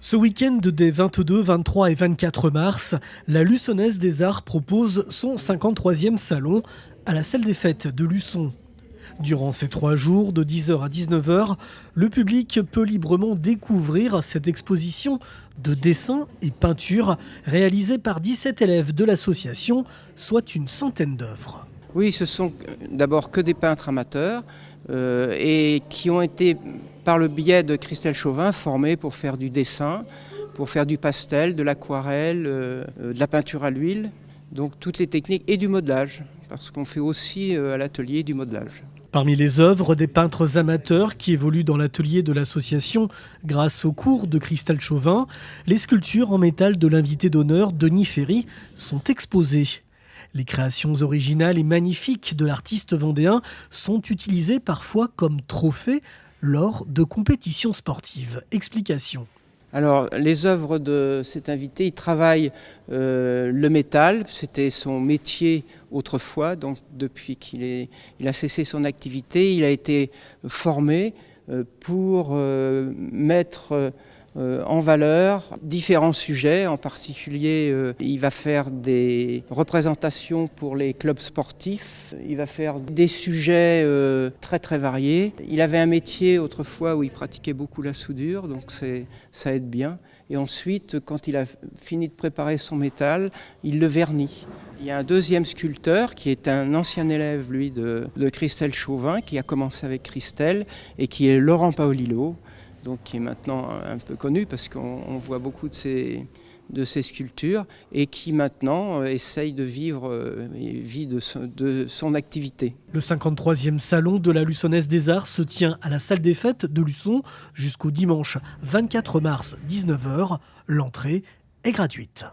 Ce week-end des 22, 23 et 24 mars, la Luçonnaise des Arts propose son 53e salon à la salle des fêtes de Luçon. Durant ces 3 jours, de 10h à 19h, le public peut librement découvrir cette exposition de dessins et peintures réalisée par 17 élèves de l'association, soit une centaine d'œuvres. Oui, ce sont d'abord que des peintres amateurs et qui ont été, par le biais de Christelle Chauvin, formés pour faire du dessin, pour faire du pastel, de l'aquarelle, de la peinture à l'huile, donc toutes les techniques et du modelage, parce qu'on fait aussi à l'atelier du modelage. Parmi les œuvres des peintres amateurs qui évoluent dans l'atelier de l'association grâce au cours de Christelle Chauvin, les sculptures en métal de l'invité d'honneur Denis Ferry sont exposées. Les créations originales et magnifiques de l'artiste vendéen sont utilisées parfois comme trophées lors de compétitions sportives. Explication. Alors, les œuvres de cet invité, il travaille le métal, c'était son métier autrefois, donc depuis qu'il a cessé son activité, il a été formé pour mettre en valeur différents sujets. En particulier, il va faire des représentations pour les clubs sportifs, il va faire des sujets très très variés. Il avait un métier autrefois où il pratiquait beaucoup la soudure, donc ça aide bien. Et ensuite, quand il a fini de préparer son métal, il le vernit. Il y a un deuxième sculpteur qui est un ancien élève, lui, de Christelle Chauvin, qui a commencé avec Christelle, et qui est Laurent Paolillo, donc qui est maintenant un peu connu parce qu'on voit beaucoup de ses sculptures, et qui maintenant essaye de vit de son activité. Le 53e salon de la Luçonnaise des Arts se tient à la salle des fêtes de Luçon jusqu'au dimanche 24 mars 19h. L'entrée est gratuite.